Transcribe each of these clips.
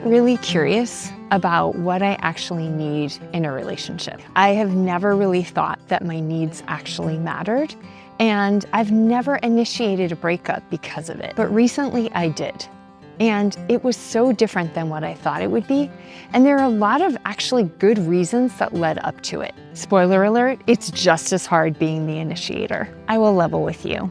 really curious about what I actually need in a relationship. I have never really thought that my needs actually mattered, and I've never initiated a breakup because of it. But recently I did. And it was so different than what I thought it would be. And there are a lot of actually good reasons that led up to it. Spoiler alert, it's just as hard being the initiator. I will level with you.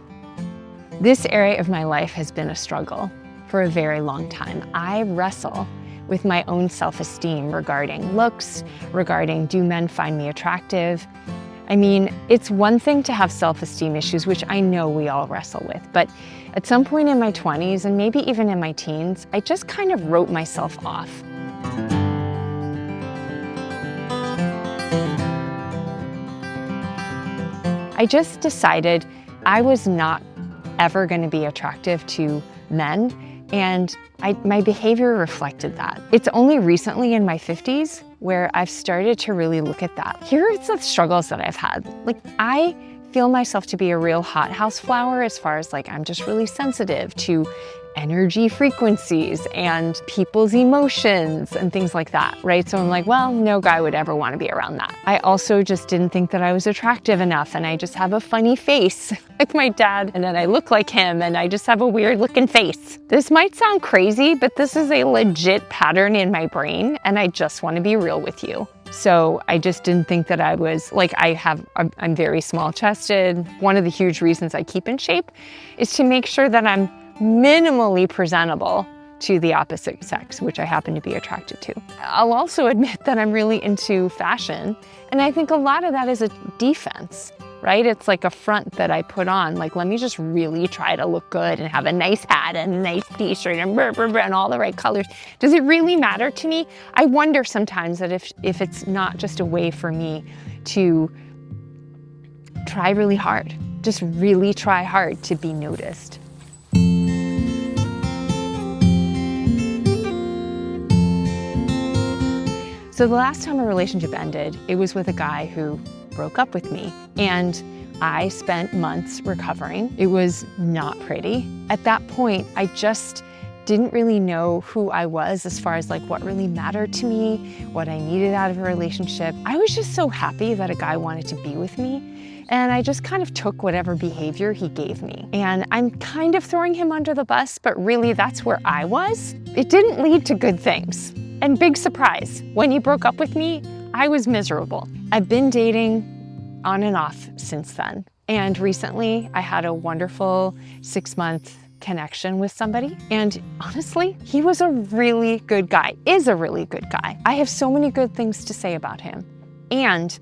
This area of my life has been a struggle for a very long time. I wrestle with my own self-esteem regarding looks, regarding do men find me attractive? I mean, it's one thing to have self-esteem issues, which I know we all wrestle with, but at some point in my 20s and maybe even in my teens, I just kind of wrote myself off. I just decided I was not ever going to be attractive to men, and my behavior reflected that. It's only recently in my 50s where I've started to really look at that. Here are the struggles that I've had. Like, I feel myself to be a real hothouse flower as far as like, I'm just really sensitive to energy frequencies and people's emotions and things like that, right? So I'm like, well, no guy would ever want to be around that. I also just didn't think that I was attractive enough, and I just have a funny face like my dad, and then I look like him, and I just have a weird looking face. This might sound crazy, but this is a legit pattern in my brain, and I just want to be real with you. So I just didn't think that I was, like, I'm very small chested. One of the huge reasons I keep in shape is to make sure that I'm minimally presentable to the opposite sex, which I happen to be attracted to. I'll also admit that I'm really into fashion, and I think a lot of that is a defense, right? It's like a front that I put on, like, let me just really try to look good and have a nice hat and a nice t-shirt and blah, blah, blah, and all the right colors. Does it really matter to me? I wonder sometimes that if it's not just a way for me to try really hard, just really try hard to be noticed. So the last time a relationship ended, it was with a guy who broke up with me, and I spent months recovering. It was not pretty. At that point, I just didn't really know who I was as far as like what really mattered to me, what I needed out of a relationship. I was just so happy that a guy wanted to be with me, and I just kind of took whatever behavior he gave me. And I'm kind of throwing him under the bus, but really that's where I was. It didn't lead to good things. And big surprise, when he broke up with me, I was miserable. I've been dating on and off since then. And recently I had a wonderful 6-month connection with somebody. And honestly, he was a really good guy, is a really good guy. I have so many good things to say about him. And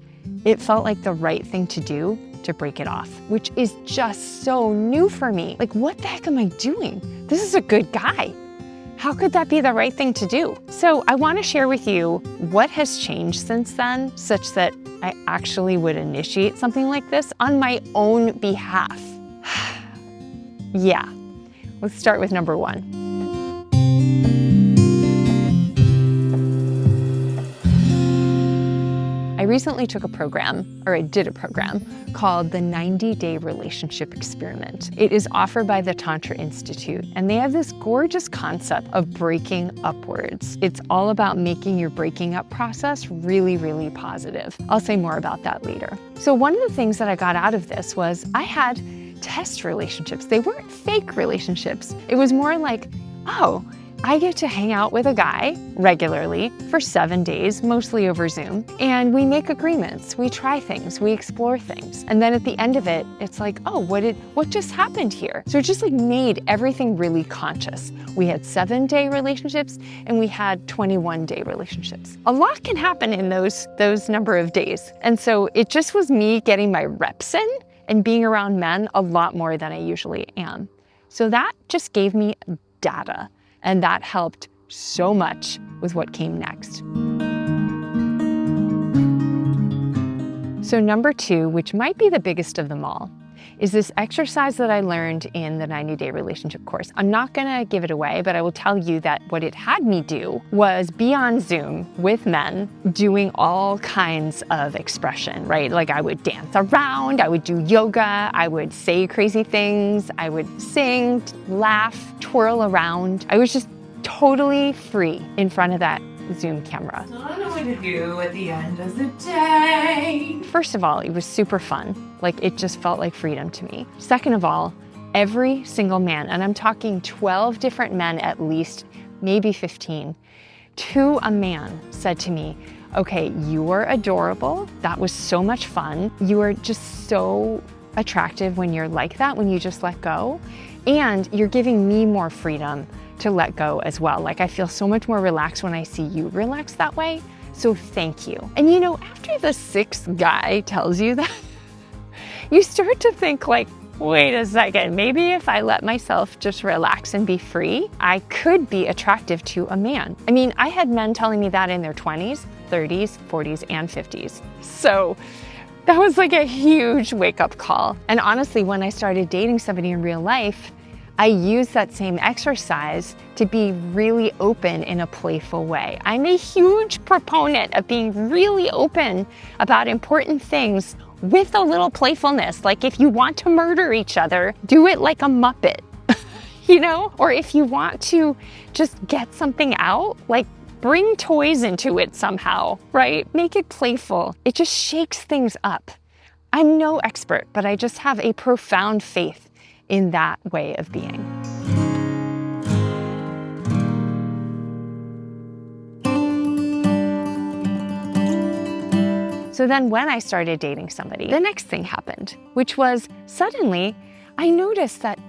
it felt like the right thing to do to break it off, which is just so new for me. Like, what the heck am I doing? This is a good guy. How could that be the right thing to do? So I want to share with you what has changed since then, such that I actually would initiate something like this on my own behalf. Yeah, let's start with number 1. I recently took a program, or I did a program, called the 90-Day Relationship Experiment. It is offered by the Tantra Institute, and they have this gorgeous concept of breaking upwards. It's all about making your breaking up process really, really positive. I'll say more about that later. So one of the things that I got out of this was I had test relationships. They weren't fake relationships. It was more like, oh, I get to hang out with a guy regularly for 7 days, mostly over Zoom, and we make agreements, we try things, we explore things. And then at the end of it, it's like, oh, what just happened here? So it just like made everything really conscious. We had 7-day relationships and we had 21-day relationships. A lot can happen in those number of days. And so it just was me getting my reps in and being around men a lot more than I usually am. So that just gave me data. And that helped so much with what came next. So number 2, which might be the biggest of them all, is this exercise that I learned in the 90-Day Relationship course. I'm not gonna give it away, but I will tell you that what it had me do was be on Zoom with men doing all kinds of expression, right? Like I would dance around, I would do yoga, I would say crazy things, I would sing, laugh, twirl around. I was just totally free in front of that Zoom camera. I don't know what to do at the end of the day. First of all, it was super fun. Like, it just felt like freedom to me. Second of all, every single man, and I'm talking 12 different men at least, maybe 15, to a man said to me, okay, you are adorable. That was so much fun. You are just so attractive when you're like that, when you just let go. And you're giving me more freedom to let go as well. Like, I feel so much more relaxed when I see you relaxed that way. So thank you. And you know, after the sixth guy tells you that, you start to think like, wait a second, maybe if I let myself just relax and be free, I could be attractive to a man. I mean, I had men telling me that in their 20s, 30s, 40s, and 50s. So that was like a huge wake-up call. And honestly, when I started dating somebody in real life, I used that same exercise to be really open in a playful way. I'm a huge proponent of being really open about important things with a little playfulness. Like, if you want to murder each other, do it like a Muppet, you know? Or if you want to just get something out, like, bring toys into it somehow, right? Make it playful. It just shakes things up. I'm no expert, but I just have a profound faith in that way of being. So then when I started dating somebody, the next thing happened, which was suddenly I noticed that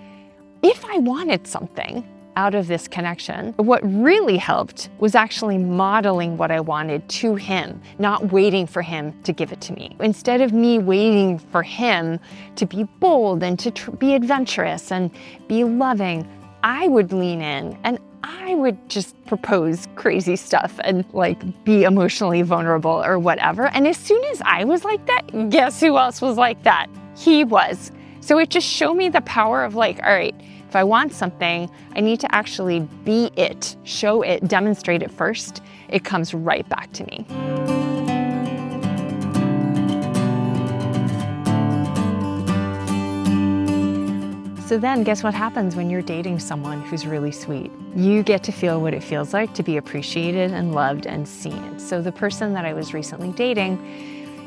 if I wanted something out of this connection, what really helped was actually modeling what I wanted to him, not waiting for him to give it to me. Instead of me waiting for him to be bold and to be adventurous and be loving, I would lean in and I would just propose crazy stuff and like be emotionally vulnerable or whatever. And as soon as I was like that, guess who else was like that? He was. So it just showed me the power of like, all right, if I want something, I need to actually be it, show it, demonstrate it first. It comes right back to me. So then guess what happens when you're dating someone who's really sweet? You get to feel what it feels like to be appreciated and loved and seen. So the person that I was recently dating,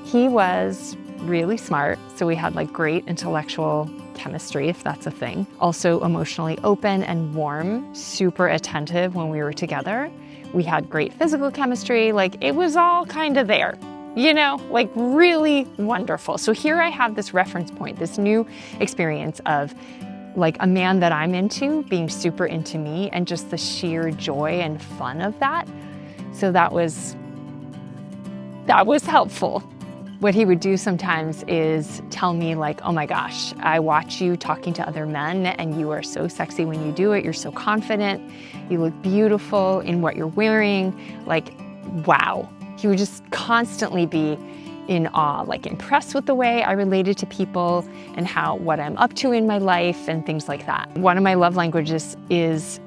he was really smart. So we had like great intellectual chemistry, if that's a thing. Also emotionally open and warm, super attentive when we were together. We had great physical chemistry. Like, it was all kind of there, you know, like really wonderful. So here I have this reference point, this new experience of like a man that I'm into being super into me and just the sheer joy and fun of that. So that was helpful. What he would do sometimes is tell me like, oh my gosh, I watch you talking to other men and you are so sexy when you do it. You're so confident. You look beautiful in what you're wearing. Like, wow. He would just constantly be in awe, like impressed with the way I related to people and what I'm up to in my life and things like that. One of my love languages is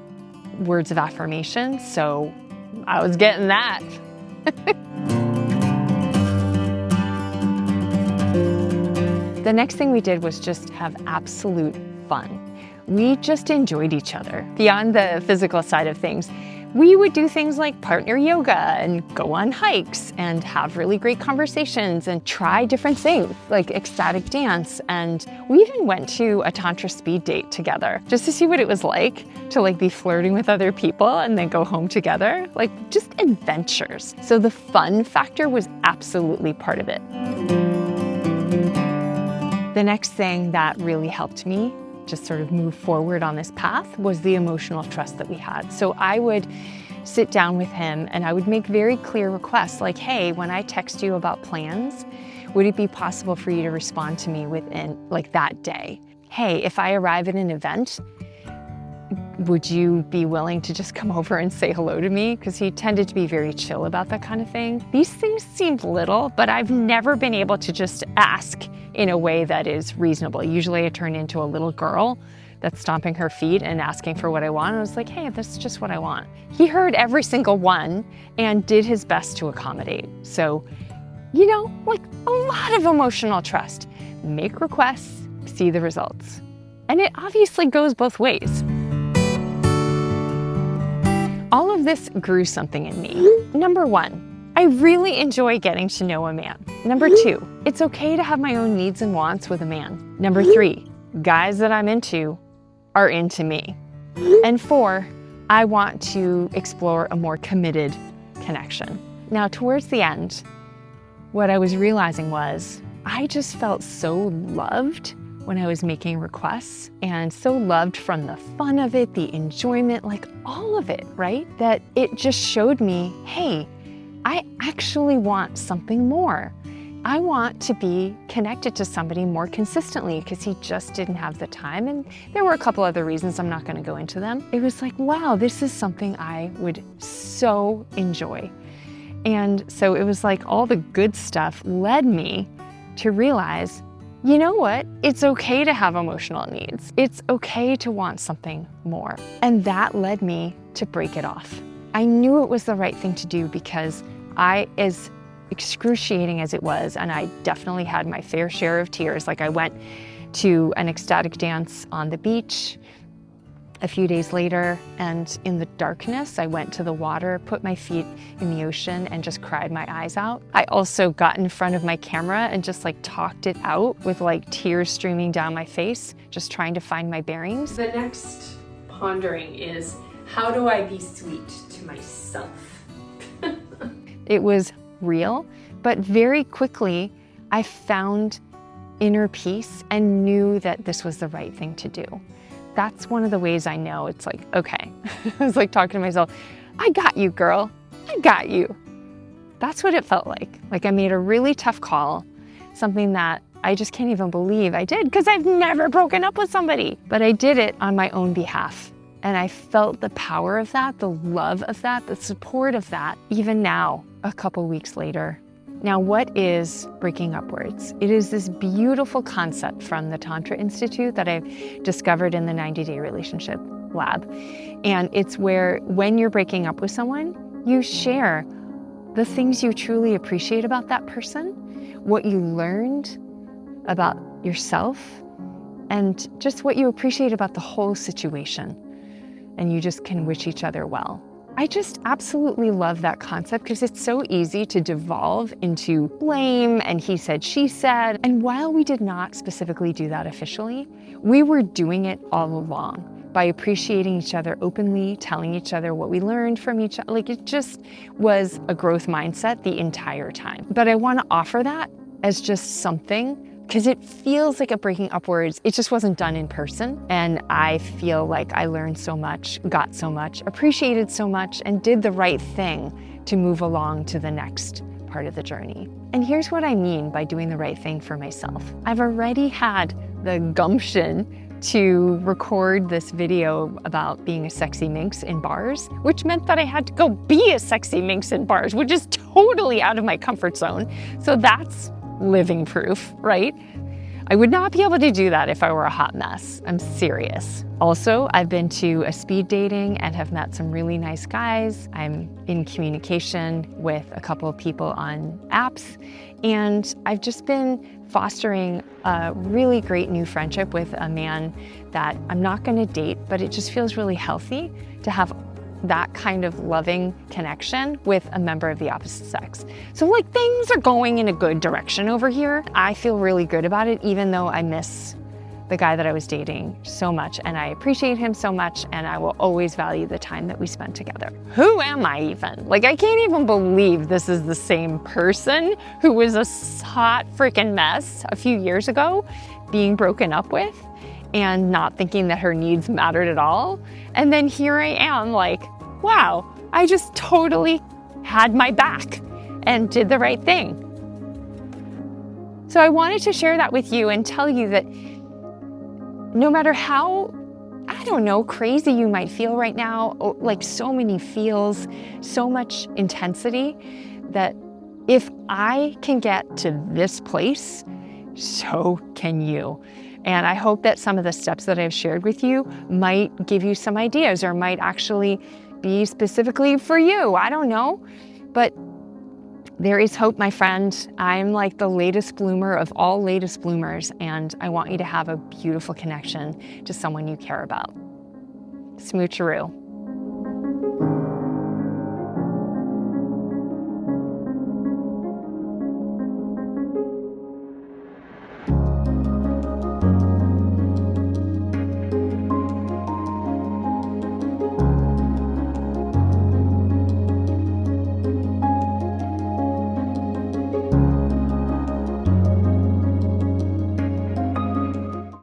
words of affirmation, so I was getting that. The next thing we did was just have absolute fun. We just enjoyed each other. Beyond the physical side of things, we would do things like partner yoga and go on hikes and have really great conversations and try different things like ecstatic dance. And we even went to a tantra speed date together just to see what it was like to like be flirting with other people and then go home together, like just adventures. So the fun factor was absolutely part of it. The next thing that really helped me just sort of move forward on this path was the emotional trust that we had. So I would sit down with him and I would make very clear requests like, hey, when I text you about plans, would it be possible for you to respond to me within like that day? Hey, if I arrive at an event, would you be willing to just come over and say hello to me? Because he tended to be very chill about that kind of thing. These things seemed little, but I've never been able to just ask in a way that is reasonable. Usually I turn into a little girl that's stomping her feet and asking for what I want. And I was like, hey, this is just what I want. He heard every single one and did his best to accommodate. So, you know, like a lot of emotional trust. Make requests, see the results. And it obviously goes both ways. of this grew something in me. Number one, I really enjoy getting to know a man. Number two, it's okay to have my own needs and wants with a man. Number three, guys that I'm into are into me. And four, I want to explore a more committed connection. Now, towards the end, what I was realizing was I just felt so loved when I was making requests, and so loved from the fun of it, the enjoyment, like all of it, right? That it just showed me, hey, I actually want something more. I want to be connected to somebody more consistently because he just didn't have the time. And there were a couple other reasons, I'm not going to go into them. It was like, wow, this is something I would so enjoy. And so it was like all the good stuff led me to realize, you know what? It's okay to have emotional needs. It's okay to want something more. And that led me to break it off. I knew it was the right thing to do because as excruciating as it was, and I definitely had my fair share of tears. Like I went to an ecstatic dance on the beach a few days later, and in the darkness, I went to the water, put my feet in the ocean, and just cried my eyes out. I also got in front of my camera and just like talked it out with like tears streaming down my face, just trying to find my bearings. The next pondering is, how do I be sweet to myself? It was real, but very quickly I found inner peace and knew that this was the right thing to do. That's one of the ways I know it's like, okay. I was like talking to myself, I got you, girl. I got you. That's what it felt like. Like I made a really tough call, something that I just can't even believe I did because I've never broken up with somebody. But I did it on my own behalf. And I felt the power of that, the love of that, the support of that, even now, a couple weeks later. Now, what is breaking upwards? It is this beautiful concept from the Tantra Institute that I've discovered in the 90-day relationship lab. And it's where when you're breaking up with someone, you share the things you truly appreciate about that person, what you learned about yourself, and just what you appreciate about the whole situation. And you just can wish each other well. I just absolutely love that concept because it's so easy to devolve into blame and he said, she said. And while we did not specifically do that officially, we were doing it all along by appreciating each other openly, telling each other what we learned from each other. Like it just was a growth mindset the entire time. But I want to offer that as just something because it feels like a breaking upwards. It just wasn't done in person. And I feel like I learned so much, got so much, appreciated so much, and did the right thing to move along to the next part of the journey. And here's what I mean by doing the right thing for myself. I've already had the gumption to record this video about being a sexy minx in bars, which meant that I had to go be a sexy minx in bars, which is totally out of my comfort zone. So that's living proof, right? I would not be able to do that if I were a hot mess. I'm serious. Also, I've been to a speed dating and have met some really nice guys. I'm in communication with a couple of people on apps, and I've just been fostering a really great new friendship with a man that I'm not going to date, but it just feels really healthy to have that kind of loving connection with a member of the opposite sex. So like things are going in a good direction over here. I feel really good about it, even though I miss the guy that I was dating so much, and I appreciate him so much, and I will always value the time that we spent together. Who am I even? Like I can't even believe this is the same person who was a hot freaking mess a few years ago being broken up with and not thinking that her needs mattered at all. And then here I am like, wow, I just totally had my back and did the right thing. So I wanted to share that with you and tell you that no matter how, I don't know, crazy you might feel right now, like so many feels, so much intensity, that if I can get to this place, so can you. And I hope that some of the steps that I've shared with you might give you some ideas or might actually be specifically for you. I don't know, but there is hope, my friend. I'm like the latest bloomer of all latest bloomers, and I want you to have a beautiful connection to someone you care about. Smoocheroo.